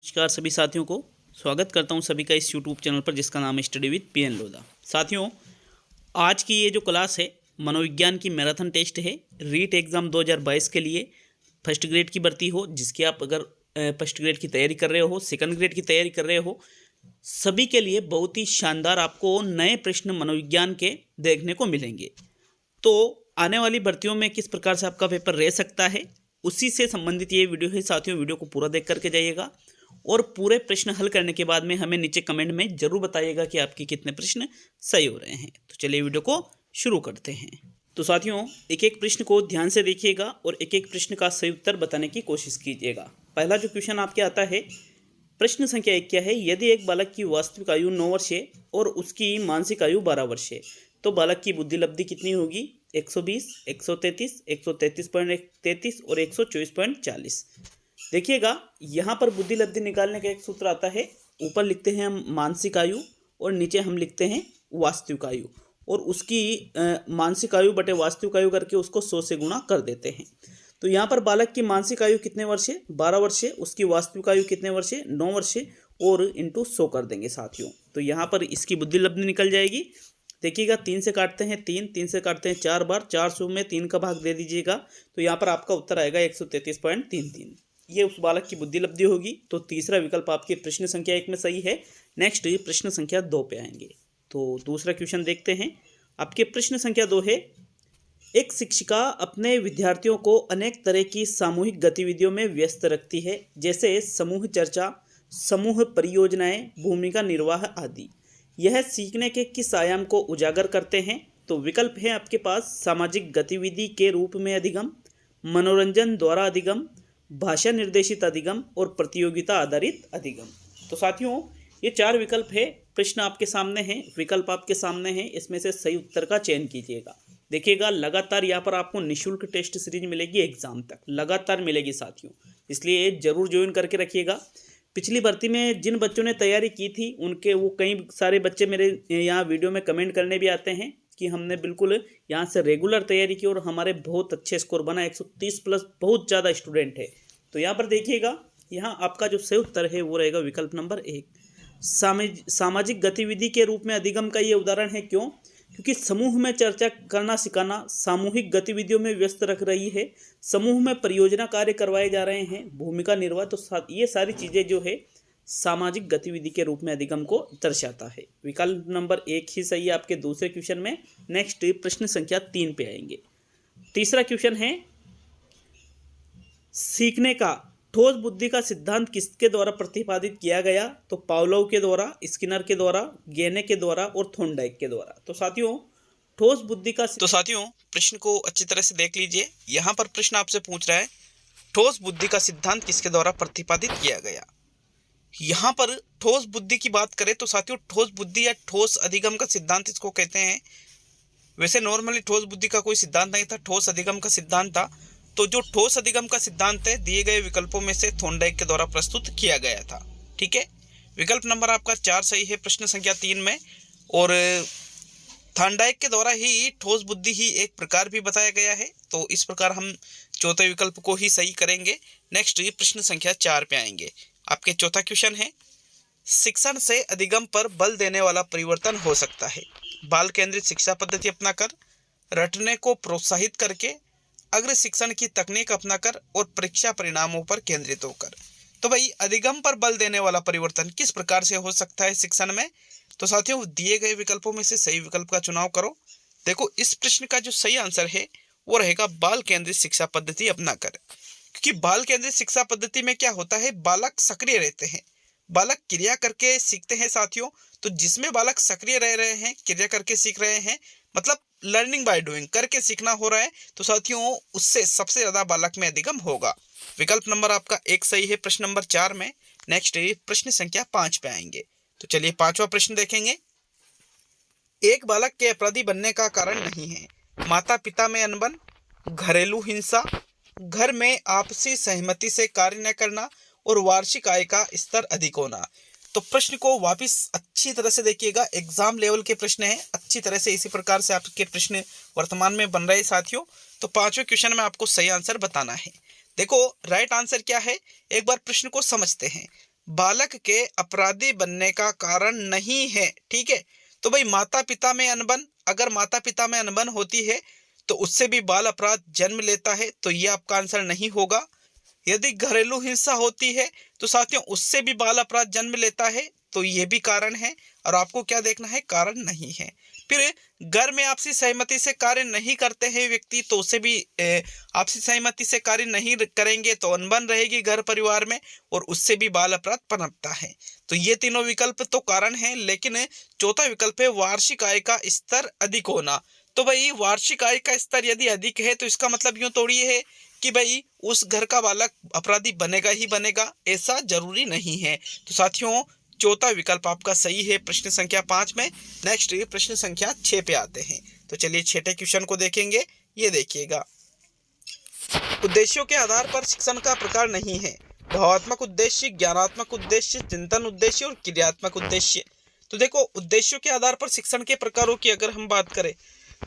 नमस्कार सभी साथियों को स्वागत करता हूं सभी का इस यूट्यूब चैनल पर जिसका नाम है स्टडी विद पीएन लोधा। साथियों, आज की ये जो क्लास है मनोविज्ञान की मैराथन टेस्ट है। रीट एग्ज़ाम 2022 के लिए फर्स्ट ग्रेड की भर्ती हो, जिसकी आप अगर फर्स्ट ग्रेड की तैयारी कर रहे हो, सेकंड ग्रेड की तैयारी कर रहे हो, सभी के लिए बहुत ही शानदार आपको नए प्रश्न मनोविज्ञान के देखने को मिलेंगे। तो आने वाली भर्तियों में किस प्रकार से आपका पेपर रह सकता है, उसी से संबंधित ये वीडियो है। साथियों, वीडियो को पूरा देख करके जाइएगा और पूरे प्रश्न हल करने के बाद में हमें नीचे कमेंट में जरूर बताइएगा कि आपके कितने प्रश्न सही हो रहे हैं। तो चलिए वीडियो को शुरू करते हैं। तो साथियों, एक एक प्रश्न को ध्यान से देखिएगा और एक एक प्रश्न का सही उत्तर बताने की कोशिश कीजिएगा। पहला जो क्वेश्चन आपके आता है, प्रश्न संख्या 1 क्या है? यदि एक बालक की वास्तविक आयु 9 वर्ष है और उसकी मानसिक आयु 12 वर्ष है, तो बालक की बुद्धि लब्धि कितनी होगी? 120, 133, 133.33 और 124.40। देखिएगा, यहाँ पर बुद्धि लब्धि निकालने का एक सूत्र आता है। ऊपर लिखते हैं हम मानसिक आयु और नीचे हम लिखते हैं वास्तविक आयु, और उसकी मानसिक आयु बटे वास्तविक आयु करके उसको 100 से गुणा कर देते हैं। तो यहाँ पर बालक की मानसिक आयु कितने वर्ष है? 12 वर्ष है। उसकी वास्तविक आयु कितने वर्ष है? 9 वर्ष है, और इंटू 100 कर देंगे साथियों। तो यहाँ पर इसकी बुद्धि लब्धि निकल जाएगी। देखिएगा, 3 से काटते हैं 3, 3 से काटते हैं 4 बार, 400 में 3 का भाग दे दीजिएगा, तो यहाँ पर आपका उत्तर आएगा 133.33। ये उस बालक की बुद्धि लब्धि होगी। तो तीसरा विकल्प आपके प्रश्न संख्या 1 में सही है। नेक्स्ट प्रश्न संख्या 2 पे आएंगे। तो दूसरा क्वेश्चन देखते हैं। आपके प्रश्न संख्या 2 है, एक शिक्षिका अपने विद्यार्थियों को अनेक तरह की सामूहिक गतिविधियों में व्यस्त रखती है, जैसे समूह चर्चा, समूह परियोजनाएं, भूमिका निर्वाह आदि। यह सीखने के किस आयाम को उजागर करते हैं? तो विकल्प है आपके पास सामाजिक गतिविधि के रूप में अधिगम, मनोरंजन द्वारा अधिगम, भाषा निर्देशित अधिगम और प्रतियोगिता आधारित अधिगम। तो साथियों, ये 4 विकल्प है। प्रश्न आपके सामने है, विकल्प आपके सामने है, इसमें से सही उत्तर का चयन कीजिएगा। देखिएगा, लगातार यहाँ पर आपको निःशुल्क टेस्ट सीरीज मिलेगी, एग्जाम तक लगातार मिलेगी साथियों, इसलिए जरूर ज्वाइन करके रखिएगा। पिछली भर्ती में जिन बच्चों ने तैयारी की थी, उनके वो कई सारे बच्चे मेरे यहाँ वीडियो में कमेंट करने भी आते हैं कि हमने बिल्कुल यहाँ से रेगुलर तैयारी की और हमारे बहुत अच्छे स्कोर बना, 130 प्लस बहुत ज़्यादा स्टूडेंट है। तो यहाँ पर देखिएगा, यहाँ आपका जो सही उत्तर है वो रहेगा विकल्प नंबर 1, सामाजिक गतिविधि के रूप में अधिगम का ये उदाहरण है। क्यों? क्योंकि समूह में चर्चा करना सिखाना सामूहिक गतिविधियों में व्यस्त रख रही है, समूह में परियोजना कार्य करवाए जा रहे हैं, भूमिका निर्वाह, तो ये सारी चीज़ें जो है सामाजिक गतिविधि के रूप में अधिगम को दर्शाता है। विकल्प नंबर 1 ही सही है आपके दूसरे क्वेश्चन में। नेक्स्ट प्रश्न संख्या 3 पे आएंगे। तीसरा क्वेश्चन है, सीखने का ठोस बुद्धि का सिद्धांत किसके द्वारा प्रतिपादित किया गया? तो पावलोव के द्वारा, स्किनर के द्वारा, गेने के द्वारा और थोंडाइक के द्वारा। तो साथियों, ठोस बुद्धि का प्रश्न को अच्छी तरह से देख लीजिए। यहाँ पर प्रश्न आपसे पूछ रहा है, ठोस बुद्धि का सिद्धांत किसके द्वारा प्रतिपादित किया गया? यहाँ पर ठोस बुद्धि की बात करें तो साथियों, ठोस बुद्धि या ठोस अधिगम का सिद्धांत इसको कहते हैं। वैसे नॉर्मली ठोस बुद्धि का कोई सिद्धांत नहीं था, ठोस अधिगम का सिद्धांत था। तो जो ठोस अधिगम का सिद्धांत है, दिए गए विकल्पों में से थोंडाइक के द्वारा प्रस्तुत किया गया था। ठीक है, विकल्प नंबर आपका 4 सही है प्रश्न संख्या 3 में। और थोंडाइक के द्वारा ही ठोस बुद्धि ही एक प्रकार भी बताया गया है, तो इस प्रकार हम चौथे विकल्प को ही सही करेंगे। नेक्स्ट प्रश्न संख्या 4 पे आएंगे। आपके चौथा क्वेश्चन है, शिक्षण से अधिगम पर बल देने वाला परिवर्तन हो सकता है बाल केंद्रित शिक्षा पद्धति अपनाकर, रटने को प्रोत्साहित करके, अग्र शिक्षण की तकनीक अपनाकर और परीक्षा परिणामों पर केंद्रित होकर। तो भाई, अधिगम पर बल देने वाला परिवर्तन किस प्रकार से हो सकता है शिक्षण में? तो साथियों, दिए गए विकल्पों में से सही विकल्प का चुनाव करो। देखो, इस प्रश्न का जो सही आंसर है वो रहेगा बाल केंद्रित शिक्षा पद्धति अपनाकर। क्योंकि बाल केंद्रित शिक्षा पद्धति में क्या होता है, बालक सक्रिय रहते हैं, बालक क्रिया करके सीखते हैं साथियों। तो जिसमें बालक सक्रिय रह रहे हैं, क्रिया करके सीख रहे हैं, मतलब लर्निंग बाय डूइंग, करके सीखना हो रहा है, तो साथियों उससे सबसे ज्यादा बालक में अधिगम होगा। विकल्प नंबर आपका 1 सही है प्रश्न नंबर 4 में। नेक्स्ट प्रश्न संख्या 5 पे आएंगे। तो चलिए 5वां प्रश्न देखेंगे। एक बालक के अपराधी बनने का कारण नहीं है माता पिता में अनबन, घरेलू हिंसा, घर में आपसी सहमति से कार्य न करना और वार्षिक आय का स्तर अधिक होना। तो प्रश्न को वापस अच्छी तरह से देखिएगा, एग्जाम लेवल के प्रश्न हैं, अच्छी तरह से इसी प्रकार से आपके प्रश्न वर्तमान में बन रहे हैं साथियों। तो 5वें क्वेश्चन में आपको सही आंसर बताना है। देखो, राइट आंसर क्या है, एक बार प्रश्न को समझते हैं। बालक के अपराधी बनने का कारण नहीं है। ठीक है, तो भाई माता पिता में अनबन, अगर माता पिता में अनबन होती है तो उससे भी बाल अपराध जन्म लेता है, तो ये आपका आंसर नहीं होगा। यदि घरेलू हिंसा होती है तो साथियों उससे भी बाल अपराध जन्म लेता है, तो ये भी कारण है। और आपको क्या देखना है, कारण नहीं है। फिर घर में आपसी सहमति से कार्य नहीं करते हैं व्यक्ति, तो उसे भी आपसी सहमति से कार्य नहीं करेंगे तो अनबन रहेगी घर परिवार में, और उससे भी बाल अपराध पनपता है। तो ये तीनों विकल्प तो कारण है, लेकिन चौथा विकल्प है वार्षिक आय का स्तर अधिक होना। तो भाई वार्षिक आय का स्तर यदि अधिक है तो इसका मतलब यूं थोड़ी है कि भाई उस घर का बालक अपराधी बनेगा ही बनेगा, ऐसा जरूरी नहीं है। तो साथियों चौथा विकल्प आपका सही है प्रश्न संख्या 5 में। नेक्स्ट प्रश्न संख्या 6 पे आते हैं। तो चलिए छठे क्वेश्चन को देखेंगे। ये देखिएगा, उद्देश्यों के आधार पर शिक्षण का प्रकार नहीं है। भावात्मक उद्देश्य, ज्ञानात्मक उद्देश्य, चिंतन उद्देश्य और क्रियात्मक उद्देश्य। तो देखो उद्देश्यों के आधार पर शिक्षण के प्रकारों की अगर हम बात करें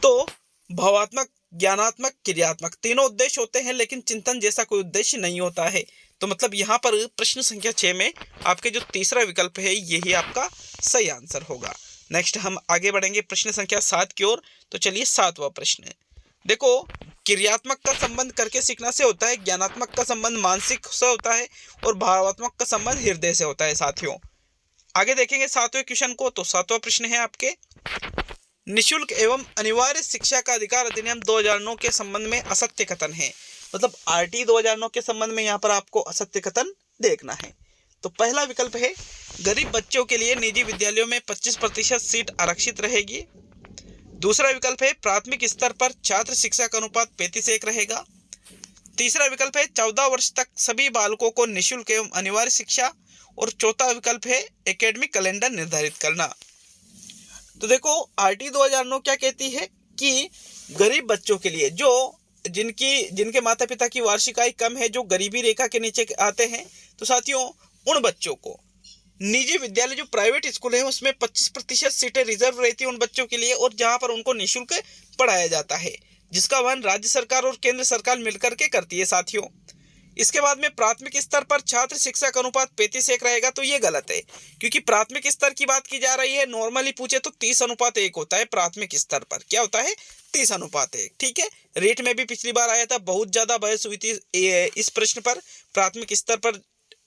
तो भावात्मक, ज्ञानात्मक, क्रियात्मक तीनों उद्देश्य होते हैं, लेकिन चिंतन जैसा कोई उद्देश्य नहीं होता है। तो मतलब यहाँ पर प्रश्न संख्या 6 में आपके जो तीसरा विकल्प है यही आपका सही आंसर होगा। नेक्स्ट हम आगे बढ़ेंगे प्रश्न संख्या 7 की ओर। तो चलिए 7वां प्रश्न। देखो क्रियात्मक का संबंध करके सीखना से होता है, ज्ञानात्मक का संबंध मानसिक से होता है और भावात्मक का संबंध हृदय से होता है। साथियों आगे देखेंगे 7वें क्वेश्चन को। तो 7वां प्रश्न है आपके, निशुल्क एवं अनिवार्य शिक्षा का अधिकार अधिनियम 2009 के संबंध में असत्य कथन है। मतलब आरटी 2009 के संबंध में यहाँ पर आपको असत्य कथन देखना है। तो पहला विकल्प है गरीब बच्चों के लिए निजी विद्यालयों में 25% सीट आरक्षित रहेगी। दूसरा विकल्प है प्राथमिक स्तर पर छात्र शिक्षा का अनुपात 35:1 रहेगा। तीसरा विकल्प है 14 वर्ष तक सभी बालकों को निःशुल्क एवं अनिवार्य शिक्षा। और चौथा विकल्प है एकेडमिक कैलेंडर निर्धारित करना। तो देखो आरटी 2009 क्या कहती है कि गरीब बच्चों के लिए, जो जिनके माता पिता की वार्षिक आय कम है, जो गरीबी रेखा के नीचे आते हैं, तो साथियों उन बच्चों को निजी विद्यालय जो प्राइवेट स्कूल है उसमें 25% सीटें रिजर्व रहती है उन बच्चों के लिए, और जहां पर उनको निःशुल्क पढ़ाया जाता है, जिसका वहन राज्य सरकार और केंद्र सरकार मिलकर के करती है। साथियों इसके बाद में प्राथमिक स्तर पर छात्र शिक्षा का अनुपात 35:1 रहेगा। तो ये गलत है, क्योंकि प्राथमिक स्तर की बात की जा रही है। नॉर्मली पूछे तो 30:1 होता है प्राथमिक स्तर पर। क्या होता है? 30:1। ठीक है, रेट में भी पिछली बार आया था, बहुत ज्यादा बहस हुई थी इस प्रश्न पर, प्राथमिक स्तर पर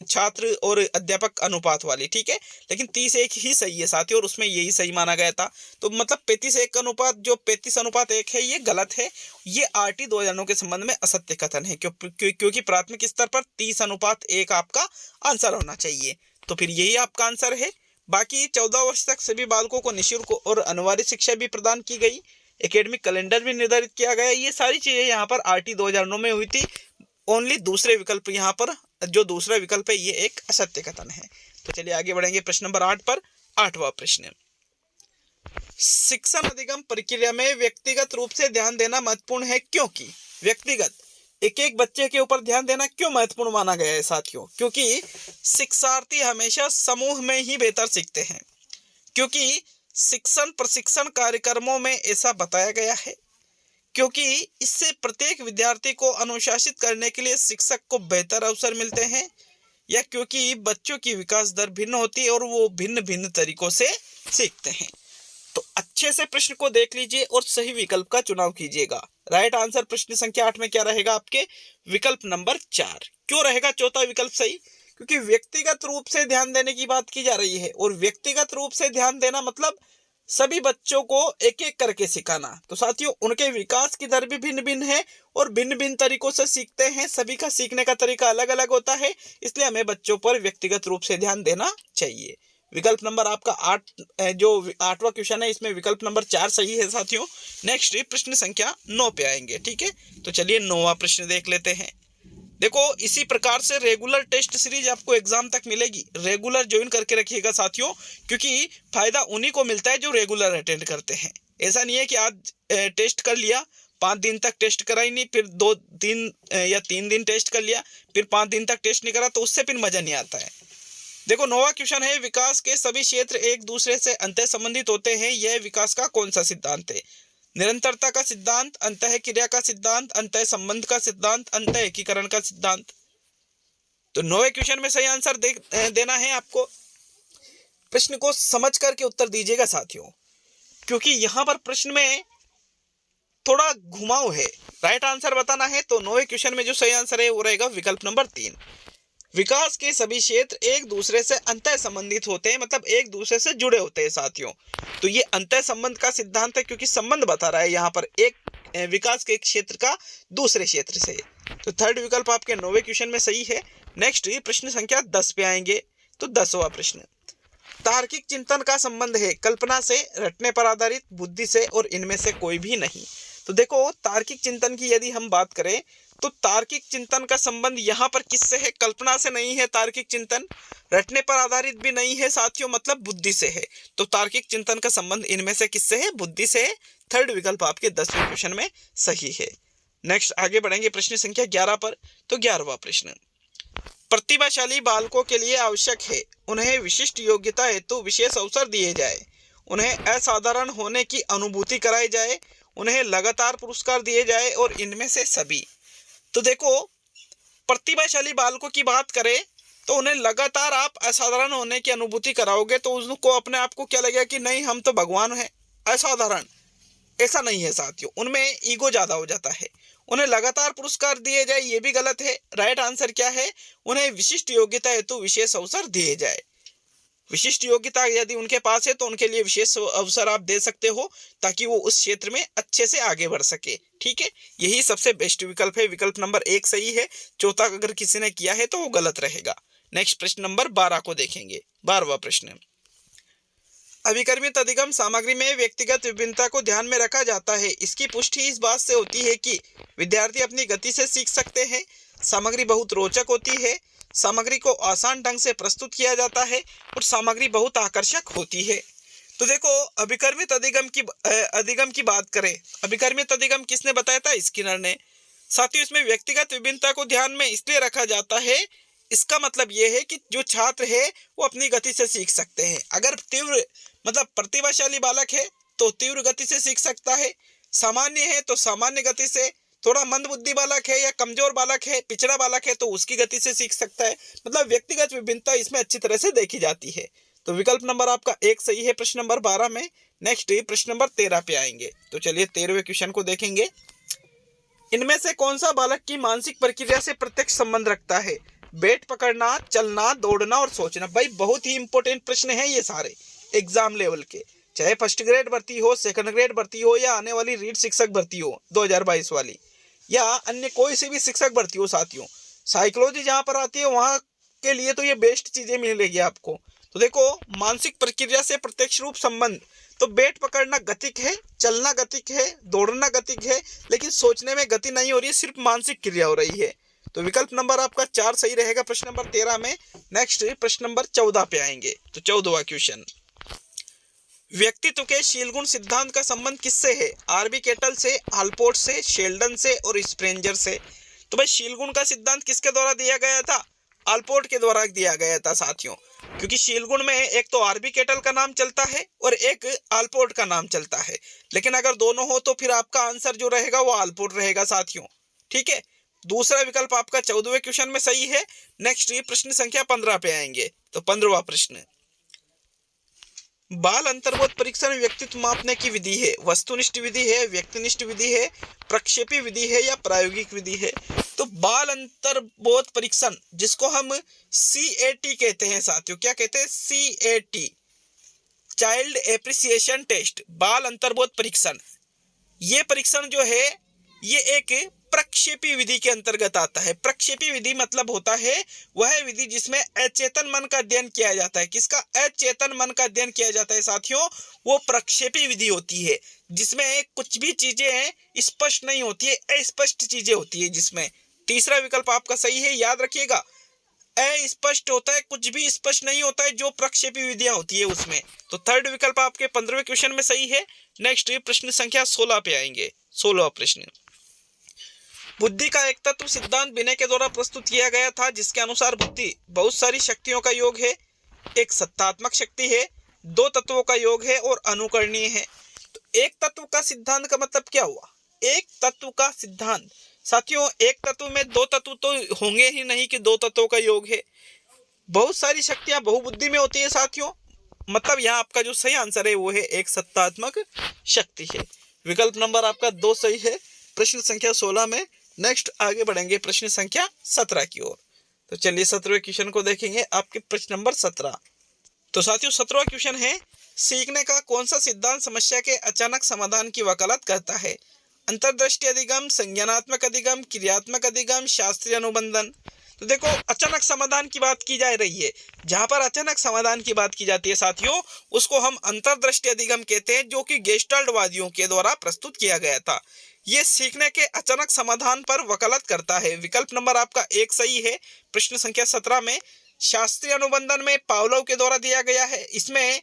छात्र और अध्यापक अनुपात वाली। ठीक है, लेकिन 30:1 ही सही है साथियों, और उसमें यही सही माना गया था। तो मतलब 35:1 अनुपात, जो 35:1 है, ये गलत है। ये आरटी 2009 के संबंध में असत्य कथन है, क्योंकि प्राथमिक स्तर पर 30:1 आपका आंसर होना चाहिए। तो फिर यही आपका आंसर है। बाकी 14 वर्ष तक सभी बालकों को निःशुल्क और अनिवार्य शिक्षा भी प्रदान की गई, एकेडमिक कैलेंडर भी निर्धारित किया गया। ये सारी चीजें यहाँ पर आरटी 2009 में हुई थी। ओनली दूसरे विकल्प, यहाँ पर जो दूसरा विकल्प है ये एक असत्य कथन है। तो चलिए आगे बढ़ेंगे प्रश्न नंबर 8 पर। 8वां प्रश्न, शिक्षण अधिगम प्रक्रिया में व्यक्तिगत रूप से ध्यान देना महत्वपूर्ण है, क्योंकि व्यक्तिगत एक एक बच्चे के ऊपर ध्यान देना क्यों महत्वपूर्ण माना गया है साथियों? क्योंकि शिक्षार्थी हमेशा समूह में ही बेहतर सीखते हैं, क्योंकि शिक्षण प्रशिक्षण कार्यक्रमों में ऐसा बताया गया है, क्योंकि इससे प्रत्येक विद्यार्थी को अनुशासित करने के लिए शिक्षक को बेहतर अवसर मिलते हैं, या क्योंकि बच्चों की विकास दर भिन्न होती है और वो भिन्न भिन्न तरीकों से सीखते हैं। तो अच्छे से प्रश्न को देख लीजिए और सही विकल्प का चुनाव कीजिएगा। राइट आंसर प्रश्न संख्या 8 में क्या रहेगा आपके? विकल्प नंबर 4। क्यों रहेगा चौथा विकल्प सही? क्योंकि व्यक्तिगत रूप से ध्यान देने की बात की जा रही है, और व्यक्तिगत रूप से ध्यान देना मतलब सभी बच्चों को एक एक करके सिखाना। तो साथियों उनके विकास की दर भी भिन्न भिन्न है और भिन्न भिन्न तरीकों से सीखते हैं, सभी का सीखने का तरीका अलग अलग होता है, इसलिए हमें बच्चों पर व्यक्तिगत रूप से ध्यान देना चाहिए। विकल्प नंबर आपका 8, जो 8वां क्वेश्चन है, इसमें विकल्प नंबर 4 सही है साथियों। नेक्स्ट प्रश्न संख्या 9 पे आएंगे। ठीक है, तो चलिए 9वां प्रश्न देख लेते हैं। देखो इसी प्रकार से रेगुलर टेस्ट सीरीज आपको एग्जाम तक मिलेगी। रेगुलर ज्वाइन करके रखिएगा साथियों, क्योंकि फायदा उन्हीं को मिलता है जो रेगुलर अटेंड करते हैं। ऐसा नहीं है कि आज टेस्ट कर लिया, 5 दिन तक टेस्ट करा ही नहीं, फिर 2 दिन या 3 दिन टेस्ट कर लिया, फिर 5 दिन तक टेस्ट नहीं करा, तो उससे फिर मजा नहीं आता है। देखो 9वां क्वेश्चन है, विकास के सभी क्षेत्र एक दूसरे से अंतः संबंधित होते हैं, यह विकास का कौन सा सिद्धांत है? निरंतरता का सिद्धांत, अंतः क्रिया का सिद्धांत, अंतः संबंध का सिद्धांत, अंतः एकीकरण का सिद्धांत। तो 9वें क्वेश्चन में सही आंसर देना है आपको। प्रश्न को समझ करके उत्तर दीजिएगा साथियों, क्योंकि यहां पर प्रश्न में थोड़ा घुमाव है। राइट आंसर बताना है तो 9वें क्वेश्चन में जो सही आंसर है वो रहेगा विकल्प नंबर 3। विकास के सभी क्षेत्र एक दूसरे से अंतः संबंधित होते हैं, मतलब एक दूसरे से जुड़े होते हैं साथियों। तो ये अंतः संबंध का सिद्धांत है, क्योंकि संबंध बता रहा है यहाँ पर एक विकास के एक क्षेत्र का दूसरे क्षेत्र से। तो थर्ड विकल्प आपके 9वें क्वेश्चन में सही है। नेक्स्ट प्रश्न संख्या 10 पे आएंगे। तो 10वां प्रश्न, तार्किक चिंतन का संबंध है कल्पना से, रटने पर आधारित, बुद्धि से और इनमें से कोई भी नहीं। तो देखो, तार्किक चिंतन की यदि हम बात करें तो तार्किक चिंतन का संबंध यहाँ पर किससे है? कल्पना से नहीं है तार्किक चिंतन, रटने पर आधारित भी नहीं है साथियों, मतलब बुद्धि से है। तो तार्किक चिंतन का संबंध इनमें से किससे है? बुद्धि से है। थर्ड विकल्प आपके 10वें क्वेश्चन में सही है। नेक्स्ट आगे बढ़ेंगे प्रश्न संख्या 11 पर। तो 11वां प्रश्न, प्रतिभाशाली बालकों के लिए आवश्यक है उन्हें विशिष्ट योग्यता हेतु विशेष अवसर दिए जाए, उन्हें असाधारण होने की अनुभूति कराई जाए, उन्हें लगातार पुरस्कार दिए जाए और इनमें से सभी। तो देखो, प्रतिभाशाली बालकों की बात करें तो उन्हें लगातार आप असाधारण होने की अनुभूति कराओगे तो उनको अपने आप को क्या लगेगा कि नहीं हम तो भगवान हैं, असाधारण। ऐसा नहीं है साथियों, उनमें ईगो ज्यादा हो जाता है। उन्हें लगातार पुरस्कार दिए जाए ये भी गलत है। राइट आंसर क्या है? उन्हें विशिष्ट योग्यता हेतु विशेष अवसर दिए जाए। विशिष्ट योग्यता यदि उनके पास है तो उनके लिए विशेष अवसर आप दे सकते हो ताकि वो उस क्षेत्र में अच्छे से आगे बढ़ सके। ठीक है, यही सबसे बेस्ट विकल्प है। विकल्प नंबर 1 सही है, चौथा अगर किसी ने किया है तो वो गलत रहेगा। नेक्स्ट प्रश्न नंबर 12 को देखेंगे। 12वां प्रश्न, अभिकर्मित अधिगम सामग्री में व्यक्तिगत विभिन्नता को ध्यान में रखा जाता है। इसकी पुष्टि इस बात से होती है कि विद्यार्थी अपनी गति से सीख सकते हैं, सामग्री बहुत रोचक होती है, सामग्री को आसान ढंग से प्रस्तुत किया जाता है और सामग्री बहुत आकर्षक होती है। तो देखो, अभिकर्मित अधिगम की बात करें, अभिकर्मित अधिगम किसने बताया था? स्किनर ने। साथियों, इसमें व्यक्तिगत विभिन्नता को ध्यान में इसलिए रखा जाता है, इसका मतलब यह है कि जो छात्र है वो अपनी गति से सीख सकते हैं। अगर तीव्र मतलब प्रतिभाशाली बालक है तो तीव्र गति से सीख सकता है, सामान्य है तो सामान्य गति से, थोड़ा मंदबुद्धि बालक है या कमजोर बालक है, पिछड़ा बालक है तो उसकी गति से सीख सकता है। मतलब व्यक्तिगत विभिन्नता इसमें अच्छी तरह से देखी जाती है। तो विकल्प नंबर आपका 1 सही है प्रश्न नंबर 12 में। नेक्स्ट प्रश्न नंबर 13 पे आएंगे। तो चलिए 13वें क्वेश्चन को देखेंगे। इनमें से कौन सा बालक की मानसिक प्रक्रिया से प्रत्यक्ष संबंध रखता है? बैट पकड़ना, चलना, दौड़ना और सोचना। भाई बहुत ही इंपॉर्टेंट प्रश्न है ये सारे एग्जाम लेवल के, चाहे फर्स्ट ग्रेड भर्ती हो, सेकंड ग्रेड भर्ती हो या आने वाली रीट शिक्षक भर्ती हो 2022 वाली, या अन्य कोई सी भी शिक्षक भर्ती हो साथियों। साइकोलॉजी जहां पर आती है वहां के लिए तो ये बेस्ट चीजें मिलेगी आपको। तो देखो, मानसिक प्रक्रिया से प्रत्यक्ष रूप संबंध, तो बैट पकड़ना गतिक है, चलना गतिक है, दौड़ना गतिक है, लेकिन सोचने में गति नहीं हो रही है, सिर्फ मानसिक क्रिया हो रही है। तो विकल्प नंबर आपका 4 सही रहेगा प्रश्न नंबर 13 में। नेक्स्ट प्रश्न नंबर 14 पे आएंगे। तो 14वां क्वेश्चन, व्यक्तित्व के शीलगुण सिद्धांत का संबंध किससे है? आरबी केटल से, आल्पोर्ट से, शेल्डन से और स्प्रेंजर से। तो भाई शीलगुण का सिद्धांत किसके द्वारा दिया गया था? आल्पोर्ट के द्वारा दिया गया था साथियों, क्योंकि शीलगुण में एक तो आरबी केटल का नाम चलता है और एक आल्पोर्ट का नाम चलता है, लेकिन अगर दोनों हो तो फिर आपका आंसर जो रहेगा वो आल्पोर्ट रहेगा साथियों। ठीक है, दूसरा विकल्प आपका 14वें क्वेश्चन में सही है। नेक्स्ट प्रश्न संख्या 15 पे आएंगे। तो 15वां प्रश्न, बाल अंतर्बोध परीक्षण व्यक्तित्व मापने की विधि है, वस्तुनिष्ठ विधि है, व्यक्तिनिष्ठ विधि है, प्रक्षेपी विधि है या प्रायोगिक विधि है? तो बाल अंतर्बोध परीक्षण, जिसको हम CAT कहते हैं साथियों, क्या कहते हैं? CAT, चाइल्ड एप्रिसिएशन टेस्ट, बाल अंतर्बोध परीक्षण। ये परीक्षण जो है ये एक प्रक्षेपी विधि के अंतर्गत आता है। प्रक्षेपी विधि मतलब होता है वह विधि जिसमें अचेतन मन का अध्ययन किया जाता है। किसका? अचेतन मन का अध्ययन किया जाता है साथियों, वो प्रक्षेपी विधि होती है, जिसमें कुछ भी चीजें स्पष्ट नहीं होती है, अस्पष्ट चीजें होती है जिसमें। तीसरा विकल्प आपका सही है, याद रखिएगा, अस्पष्ट होता है, कुछ भी स्पष्ट नहीं होता है जो प्रक्षेपी विधियां होती है उसमें। तो थर्ड विकल्प आपके 15वें क्वेश्चन में सही है। नेक्स्ट प्रश्न संख्या 16 पे आएंगे। 16वां प्रश्न, बुद्धि का एक तत्व सिद्धांत विनय के द्वारा प्रस्तुत किया गया था, जिसके अनुसार बुद्धि बहुत सारी शक्तियों का योग है, एक सत्तात्मक शक्ति है, 2 तत्वों का योग है और अनुकरणीय है। तो एक तत्व का सिद्धांत का मतलब क्या हुआ? एक तत्व का सिद्धांत, साथियों एक तत्व में दो तत्व तो होंगे ही नहीं कि दो तत्वों का योग है। बहुत सारी शक्तियां बहुबुद्धि में होती है साथियों। मतलब यहाँ आपका जो सही आंसर है वो है एक सत्तात्मक शक्ति है। विकल्प नंबर आपका 2 सही है प्रश्न संख्या 16 में। नेक्स्ट आगे बढ़ेंगे प्रश्न संख्या 17 की ओर। तो चलिए 17वें क्वेश्चन को देखेंगे, आपके प्रश्न नंबर 17। तो साथियों 17वां क्वेश्चन है, सीखने का कौन सा सिद्धांत समस्या के अचानक समाधान की वकालत करता है? अंतर्दृष्टि अधिगम, संज्ञानात्मक अधिगम, क्रियात्मक अधिगम, शास्त्रीय अनुबंधन। तो देखो अचानक समाधान की बात की जा रही है। जहां पर अचानक समाधान की बात की जाती है साथियों, उसको हम अंतर्दृष्टि अधिगम कहते हैं, जो कि गेस्टाल्टवादियों के द्वारा प्रस्तुत किया गया था। ये सीखने के अचानक समाधान पर वकालत करता है। विकल्प नंबर आपका 1 सही है प्रश्न संख्या 17 में। शास्त्रीय अनुबंधन में पावलोव के द्वारा दिया गया है। इसमें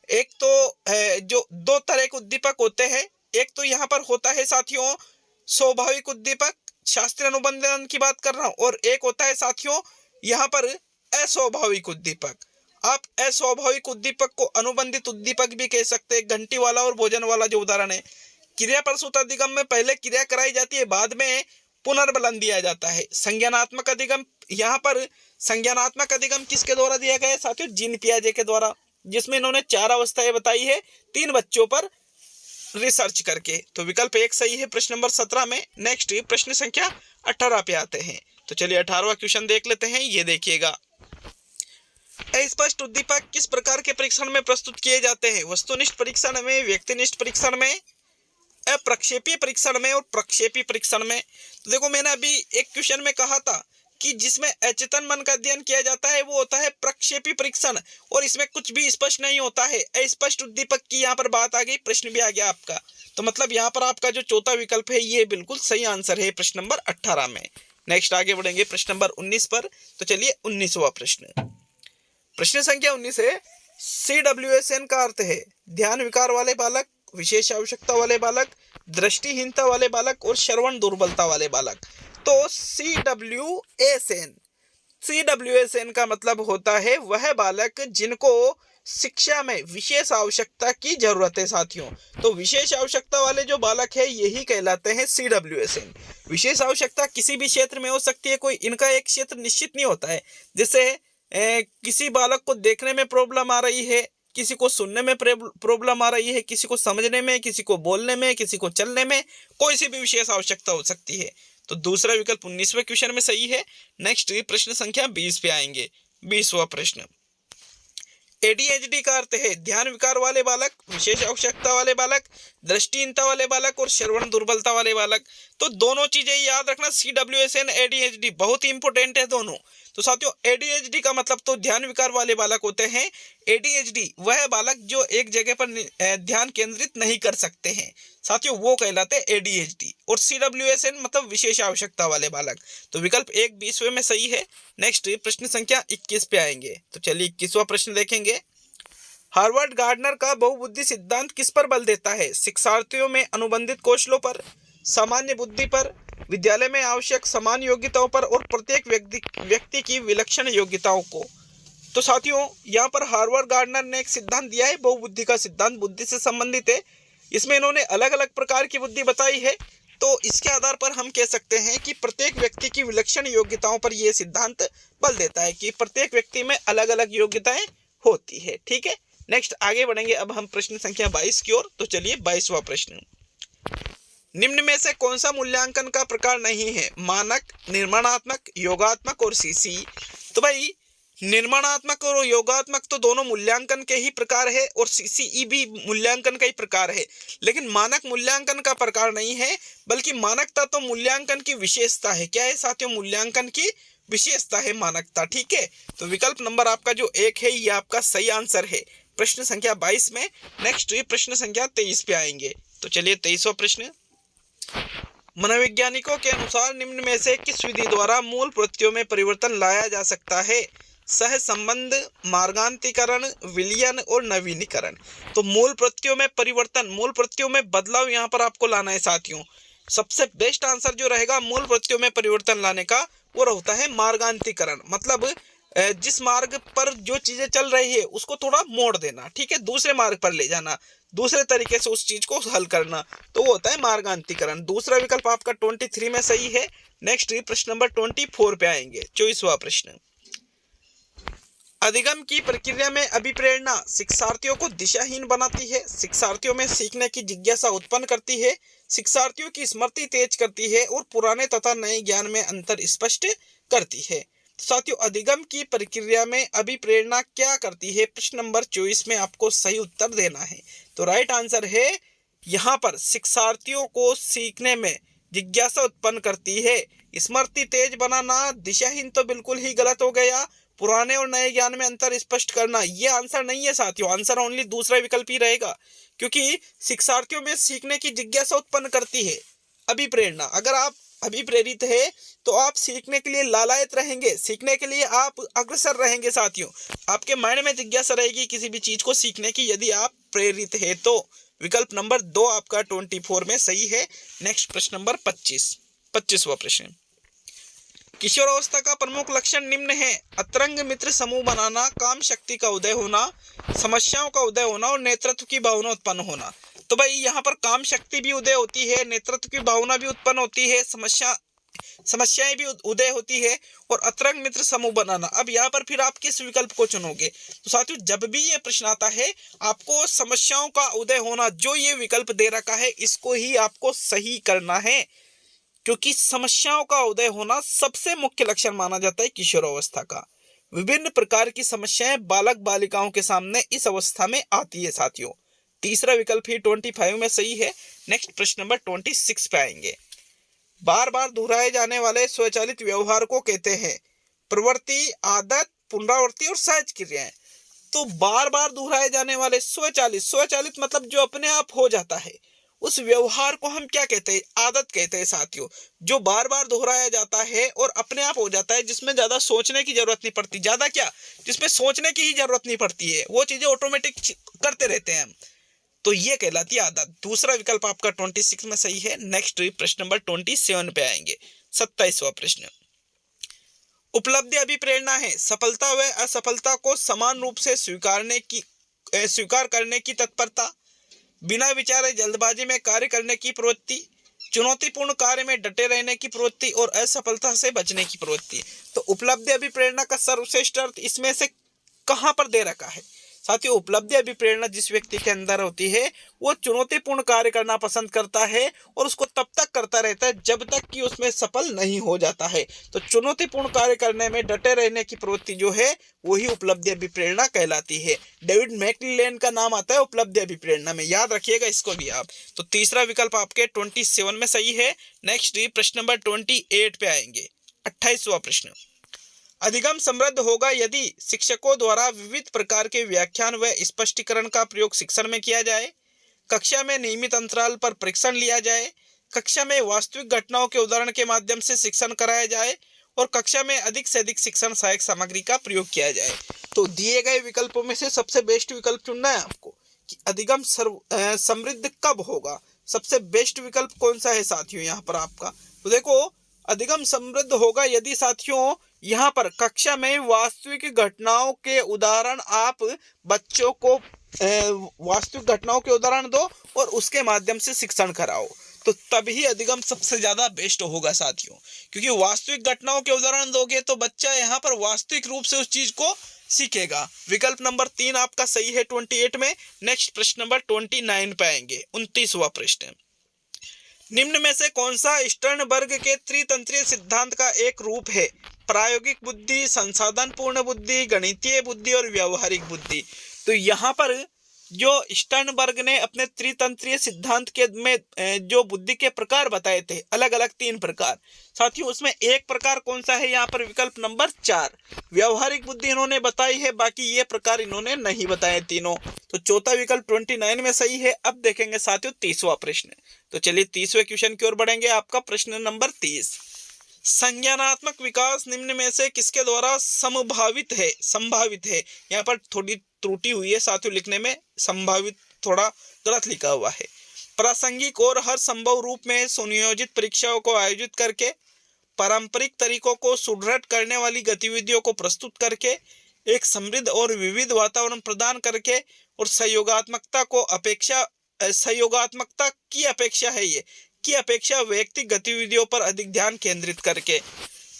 एक तो जो 2 तरह के उद्दीपक होते हैं, एक तो यहाँ पर होता है साथियों स्वाभाविक उद्दीपक, शास्त्रीय अनुबंधन की बात कर रहा हूं, और एक होता है साथियों यहाँ पर अस्वाभाविक उद्दीपक। आप अस्वाभाविक उद्दीपक को अनुबंधित उद्दीपक भी कह सकते हैं। घंटी वाला और भोजन वाला जो उदाहरण है, क्रिया प्रसूत अधिगम में पहले क्रिया कराई जाती है, बाद में पुनर्बलन दिया जाता है। संज्ञानात्मक अधिगम, यहाँ पर संज्ञानात्मक अधिगम किसके द्वारा दिया गया है साथियों? जीन पियाजे के द्वारा, जिसमें इन्होंने 4 अवस्थाएं बताई है 3 बच्चों पर रिसर्च करके। तो विकल्प 1 सही है प्रश्न नंबर 17 में। नेक्स्ट प्रश्न संख्या 18 पे आते हैं। तो चलिए 18वां क्वेश्चन देख लेते हैं। ये देखिएगा, अस्पष्ट उद्दीपक किस प्रकार के परीक्षण में प्रस्तुत किए जाते हैं? वस्तुनिष्ठ परीक्षण में, व्यक्तिनिष्ठ परीक्षण में, अप्रक्षेपी परीक्षण में और प्रक्षेपी परीक्षण में। तो देखो मैंने अभी एक क्वेश्चन में कहा था कि जिसमें अचेतन मन का अध्ययन किया जाता है वो होता है प्रक्षेपी परीक्षण, और इसमें कुछ भी स्पष्ट नहीं होता है। अस्पष्ट उद्दीपक की यहाँ पर बात आ गई, प्रश्न भी आ गया आपका। तो मतलब यहाँ पर आपका जो चौथा विकल्प है ये बिल्कुल सही आंसर है प्रश्न नंबर 18 में। नेक्स्ट आगे बढ़ेंगे प्रश्न नंबर 19 पर। तो चलिए 19वां प्रश्न, प्रश्न संख्या 19 है, CWSN का अर्थ है ध्यान विकार वाले बालक, विशेष आवश्यकता वाले बालक, दृष्टिहीनता वाले बालक और श्रवण दुर्बलता वाले बालक। तो CWSN का मतलब होता है वह बालक जिनको शिक्षा में विशेष आवश्यकता की जरूरत है साथियों। तो विशेष आवश्यकता वाले जो बालक है यही कहलाते हैं CWSN। विशेष आवश्यकता किसी भी क्षेत्र में हो सकती है, कोई इनका एक क्षेत्र निश्चित नहीं होता है। जैसे किसी बालक को देखने में प्रॉब्लम आ रही है, किसी को सुनने में प्रॉब्लम आ रही है, किसी को समझने में, किसी को बोलने में, किसी को चलने में, कोई सी भी विशेष आवश्यकता हो सकती है। तो दूसरा विकल्प 19वें क्वेश्चन में सही है। नेक्स्ट प्रश्न संख्या 20 पे आएंगे। 20वां प्रश्न, ADHD का अर्थ है ध्यान विकार वाले बालक, विशेष आवश्यकता वाले बालक, दृष्टिहीनता वाले बालक और श्रवण दुर्बलता वाले बालक। तो दोनों चीजें याद रखना, CWSN ADHD बहुत ही इंपॉर्टेंट है दोनों। तो साथियों ADHD का मतलब तो ध्यान विकार वाले बालक होते हैं। ADHD वह बालक जो एक जगह पर ध्यान केंद्रित नहीं कर सकते हैं साथियों, वो कहलाते हैं ADHD। और CWSN मतलब विशेष आवश्यकता वाले बालक। तो विकल्प 1 20वें में सही है। नेक्स्ट प्रश्न संख्या 21 पे आएंगे। तो चलिए 21वां प्रश्न देखेंगे। हार्वर्ड गार्डनर का बहुबुद्धि सिद्धांत किस पर बल देता है? शिक्षार्थियों में अनुबंधित कौशलों पर, सामान्य बुद्धि पर, विद्यालय में आवश्यक समान योग्यताओं पर और प्रत्येक व्यक्ति की विलक्षण योग्यताओं को। तो साथियों यहाँ पर हार्वर्ड गार्डनर ने एक सिद्धांत दिया है, बहुबुद्धि का सिद्धांत बुद्धि से संबंधित है। इसमें इन्होंने अलग अलग प्रकार की बुद्धि बताई है। तो इसके आधार पर हम कह सकते हैं कि प्रत्येक व्यक्ति की विलक्षण योग्यताओं पर यह सिद्धांत बल देता है कि प्रत्येक व्यक्ति में अलग अलग योग्यताएं होती है। ठीक है, नेक्स्ट आगे बढ़ेंगे अब हम प्रश्न संख्या 22 की ओर। तो चलिए 22वां प्रश्न, निम्न में से कौन सा मूल्यांकन का प्रकार नहीं है? मानक, निर्माणात्मक, योगात्मक और CC। तो भाई निर्माणात्मक और योगात्मक तो दोनों मूल्यांकन के ही प्रकार है, और CCE भी मूल्यांकन का ही प्रकार है। लेकिन मानक मूल्यांकन का प्रकार नहीं है, बल्कि मानकता तो मूल्यांकन की विशेषता है। क्या है साथियों? मूल्यांकन की विशेषता है मानकता। ठीक है, तो विकल्प नंबर आपका जो 1 है ये आपका सही आंसर है प्रश्न संख्या 22 में। नेक्स्ट प्रश्न संख्या 23 पे आएंगे। तो चलिए 23वां प्रश्न, मनोवैज्ञानिकों के अनुसार निम्न में से किस विधि द्वारा मूल प्रत्ययों में परिवर्तन लाया जा सकता है? सह संबंध, मार्गांतरीकरण, विलयन और नवीनीकरण। तो मूल प्रत्ययों में परिवर्तन, मूल प्रत्ययों में बदलाव यहाँ पर आपको लाना है साथियों। सबसे बेस्ट आंसर जो रहेगा मूल प्रत्ययों में परिवर्तन लाने का वो होता है मार्गांतरीकरण। मतलब जिस मार्ग पर जो चीजें चल रही है उसको थोड़ा मोड़ देना, ठीक है, दूसरे मार्ग पर ले जाना, दूसरे तरीके से उस चीज को हल करना, तो वो होता है मार्गांतरीकरण। दूसरा विकल्प आपका 23 में सही है। नेक्स्ट प्रश्न नंबर 24 पे आएंगे, 24वां प्रश्न। अधिगम की प्रक्रिया में अभिप्रेरणा शिक्षार्थियों को दिशाहीन बनाती है, शिक्षार्थियों में सीखने की जिज्ञासा उत्पन्न करती है, शिक्षार्थियों की स्मृति तेज करती है और पुराने तथा नए ज्ञान में अंतर स्पष्ट करती है। साथियों, अधिगम की प्रक्रिया में अभिप्रेरणा क्या करती है? प्रश्न नंबर 24 में आपको सही उत्तर देना है। तो राइट आंसर है यहाँ पर शिक्षार्थियों को सीखने में जिज्ञासा उत्पन्न करती है। स्मृति तेज बनाना, दिशाहीन तो बिल्कुल ही गलत हो गया। पुराने और नए ज्ञान में अंतर स्पष्ट करना, ये आंसर नहीं है साथियों, आंसर ओनली दूसरा विकल्प ही रहेगा, क्योंकि शिक्षार्थियों में सीखने की जिज्ञासा उत्पन्न करती है अभिप्रेरणा। अगर आप अभिप्रेरित है तो आप सीखने के लिए लालायत रहेंगे, सीखने के लिए आप अग्रसर रहेंगे साथियों, आपके माइंड में जिज्ञासा रहेगी किसी भी चीज को सीखने की, यदि आप प्रेरित है तो। विकल्प नंबर 2 आपका 24 में सही है। नेक्स्ट प्रश्न नंबर 25वां प्रश्न। किशोरावस्था का प्रमुख लक्षण निम्न है: अतरंग मित्र समूह बनाना, काम शक्ति का उदय होना, समस्याओं का उदय होना और नेतृत्व की भावना उत्पन्न होना। तो भाई यहाँ पर काम शक्ति भी उदय होती है, नेतृत्व की भावना भी उत्पन्न होती है, समस्याएं भी उदय होती है और अतरंग मित्र समूह बनाना। अब यहाँ पर फिर आप किस विकल्प को चुनोगे? तो साथियों, जब भी ये प्रश्न आता है आपको समस्याओं का उदय होना, जो ये विकल्प दे रखा है इसको ही आपको सही करना है, क्योंकि समस्याओं का उदय होना सबसे मुख्य लक्षण माना जाता है किशोरावस्था का। विभिन्न प्रकार की समस्याएं बालक बालिकाओं के सामने इस अवस्था में आती है साथियों। तीसरा विकल्प ही 25 में सही है। नेक्स्ट प्रश्न नंबर 26 पे आएंगे। बार बार दोहराए जाने वाले स्वचालित व्यवहार को कहते हैं प्रवृत्ति, आदत, पुनरावृत्ति और सहज क्रियाएं। तो बार बार दोहराए जाने वाले स्वचालित मतलब जो अपने आप हो जाता है, उस व्यवहार को हम क्या कहते हैं? आदत कहते हैं साथियों। जो बार बार दोहराया जाता है और अपने आप हो जाता है, जिसमें ज्यादा सोचने की जरूरत नहीं पड़ती, ज्यादा क्या, जिसमें सोचने की ही जरूरत नहीं पड़ती है, वो चीजें ऑटोमेटिक करते रहते हैं हम, तो ये कहलाती है आदत। दूसरा विकल्प आपका 26 में सही है। नेक्स्ट प्रश्न नंबर 27 पे आएंगे, 27वां प्रश्न। उपलब्धि अभिप्रेरणा है सफलता व असफलता को समान रूप से स्वीकार करने की तत्परता, बिना विचारे जल्दबाजी में कार्य करने की प्रवृत्ति, चुनौतीपूर्ण कार्य में डटे रहने की प्रवृत्ति और असफलता से बचने की प्रवृत्ति। तो उपलब्धि अभिप्रेरणा का सर्वश्रेष्ठ अर्थ इसमें से कहां पर दे रखा है? साथियों, उपलब्धि अभिप्रेरणा जिस व्यक्ति के अंदर होती है वो चुनौतीपूर्ण कार्य करना पसंद करता है और उसको तब तक करता रहता है जब तक कि उसमें सफल नहीं हो जाता है। तो चुनौतीपूर्ण कार्य करने में डटे रहने की प्रवृत्ति जो है वही उपलब्धि अभिप्रेरणा कहलाती है। डेविड मैकक्लेलन का नाम आता है उपलब्धि अभिप्रेरणा में, याद रखिएगा इसको भी आप। तो तीसरा विकल्प आपके 27 में सही है। नेक्स्ट प्रश्न नंबर 28 पे आएंगे, 28वां प्रश्न। अधिगम समृद्ध होगा यदि शिक्षकों द्वारा विविध प्रकार के व्याख्यान व स्पष्टीकरण का प्रयोग शिक्षण में किया जाए, कक्षा में नियमित अंतराल पर परीक्षण लिया जाए, कक्षा में वास्तविक घटनाओं के उदाहरण के माध्यम से शिक्षण कराया जाए और कक्षा में अधिक से अधिक शिक्षण सहायक सामग्री का प्रयोग किया जाए। तो दिए गए विकल्पों में से सबसे बेस्ट विकल्प चुनना है आपको कि अधिगम समृद्ध कब होगा। सबसे बेस्ट विकल्प कौन सा है साथियों यहाँ पर आपका? तो देखो, अधिगम समृद्ध होगा यदि साथियों यहाँ पर कक्षा में वास्तविक घटनाओं के उदाहरण आप बच्चों को वास्तविक घटनाओं के उदाहरण दो और उसके माध्यम से शिक्षण कराओ, तो तभी अधिगम सबसे ज्यादा बेस्ट होगा साथियों। क्योंकि वास्तविक घटनाओं के उदाहरण दोगे तो बच्चा यहाँ पर वास्तविक रूप से उस चीज को सीखेगा। विकल्प नंबर 3 आपका सही है 28 में। नेक्स्ट प्रश्न नंबर 29 पे आएंगे, 29वां प्रश्न। निम्न में से कौन सा स्टर्नबर्ग के त्रितंत्रीय सिद्धांत का एक रूप है? प्रायोगिक बुद्धि, संसाधन पूर्ण बुद्धि, गणितीय बुद्धि और व्यावहारिक बुद्धि। तो यहाँ पर जो स्टर्नबर्ग ने अपने त्रितंत्रीय सिद्धांत के में जो बुद्धि के प्रकार बताए थे, अलग अलग 3 प्रकार, साथियों उसमें एक प्रकार कौन सा है? यहाँ पर विकल्प नंबर 4 व्यावहारिक बुद्धि इन्होंने बताई है, बाकी ये प्रकार इन्होंने नहीं बताए तीनों। तो चौथा विकल्प 29 में सही है। अब देखेंगे साथियों 30वां प्रश्न। तो चलिए 30वें क्वेश्चन की ओर बढ़ेंगे। आपका प्रश्न नंबर 30, संज्ञानात्मक विकास निम्न में से किसके द्वारा संभावित है? यहाँ पर थोड़ी त्रुटि हुई है साथियों लिखने में, संभावित थोड़ा गलत लिखा हुआ है। प्रासंगिक और हर संभव रूप में सुनियोजित परीक्षाओं को आयोजित करके, पारंपरिक तरीकों को सुदृढ़ करने वाली गतिविधियों को प्रस्तुत करके, एक समृद्ध और विविध वातावरण प्रदान करके और सहयोगात्मकता की अपेक्षा है ये की अपेक्षा व्यक्तिगत गतिविधियों पर अधिक ध्यान केंद्रित करके।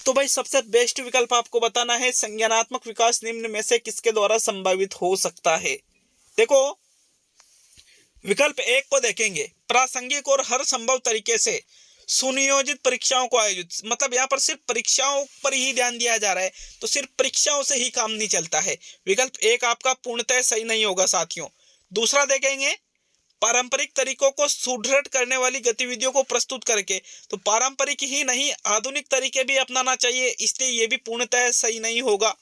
तो भाई सबसे बेस्ट विकल्प आपको बताना है संज्ञानात्मक विकास निम्न में से किसके द्वारा संभावित हो सकता है। देखो विकल्प 1 को देखेंगे, प्रासंगिक और हर संभव तरीके से सुनियोजित परीक्षाओं को आयोजित, मतलब यहाँ पर सिर्फ परीक्षाओं पर ही ध्यान दिया जा रहा है, तो सिर्फ परीक्षाओं से ही काम नहीं चलता है। विकल्प 1 आपका पूर्णतः सही नहीं होगा साथियों। दूसरा देखेंगे, पारंपरिक तरीकों को सुदृढ़ करने वाली गतिविधियों को प्रस्तुत करके, तो पारंपरिक ही नहीं आधुनिक तरीके भी अपनाना चाहिए, इसलिए ये भी पूर्णतः सही नहीं होगा।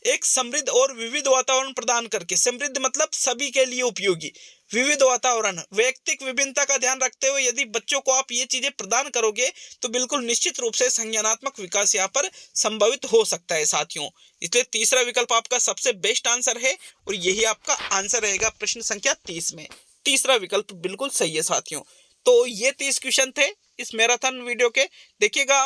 एक समृद्ध और विविध वातावरण प्रदान करके, समृद्ध मतलब सभी के लिए उपयोगी, विविध वातावरण वैयक्तिक विभिन्नता का ध्यान रखते हुए यदि बच्चों को आप ये चीजें प्रदान करोगे तो बिल्कुल निश्चित रूप से संज्ञानात्मक विकास यहाँ पर संभावित हो सकता है साथियों। इसलिए तीसरा विकल्प आपका सबसे बेस्ट आंसर है और यही आपका आंसर रहेगा प्रश्न संख्या 30 में। तीसरा विकल्प बिल्कुल सही है साथियों। तो ये 30 क्वेश्चन थे इस मैराथन वीडियो के। देखिएगा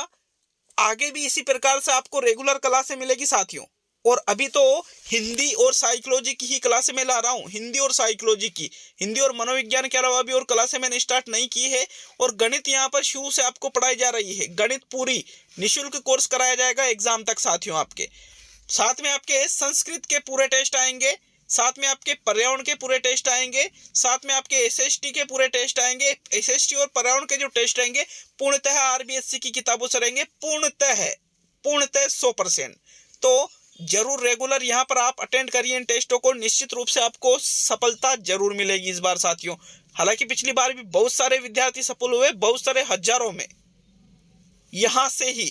आगे भी इसी प्रकार से आपको रेगुलर क्लासें मिलेगी साथियों। और अभी तो हिंदी और साइकोलॉजी की ही क्लासें मैं ला रहा हूँ, हिंदी और साइकोलॉजी की, हिंदी और मनोविज्ञान के अलावा भी और क्लासें मैंने स्टार्ट नहीं की है। और गणित यहाँ पर शुरू से आपको पढ़ाई जा रही है, गणित पूरी निःशुल्क कोर्स कराया जाएगा एग्जाम तक साथियों आपके। साथ में आपके संस्कृत के पूरे टेस्ट आएंगे, साथ में आपके पर्यावरण के पूरे टेस्ट आएंगे, साथ में आपके एसएसटी के पूरे टेस्ट आएंगे। एसएसटी और पर्यावरण के जो टेस्ट रहेंगे पूर्णतः आरबीएससी की किताबों से रहेंगे, पूर्णतः 100%। तो जरूर रेगुलर यहाँ पर आप अटेंड करिए इन टेस्टों को, निश्चित रूप से आपको सफलता जरूर मिलेगी इस बार साथियों। हालांकि पिछली बार भी बहुत सारे विद्यार्थी सफल हुए, बहुत सारे हजारों में, यहाँ से ही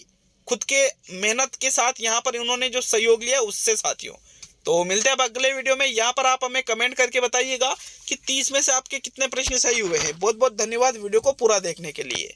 खुद के मेहनत के साथ यहाँ पर उन्होंने जो सहयोग लिया उससे साथियों। तो मिलते हैं अब अगले वीडियो में। यहाँ पर आप हमें कमेंट करके बताइएगा कि 30 में से आपके कितने प्रश्न सही हुए हैं। बहुत बहुत धन्यवाद वीडियो को पूरा देखने के लिए।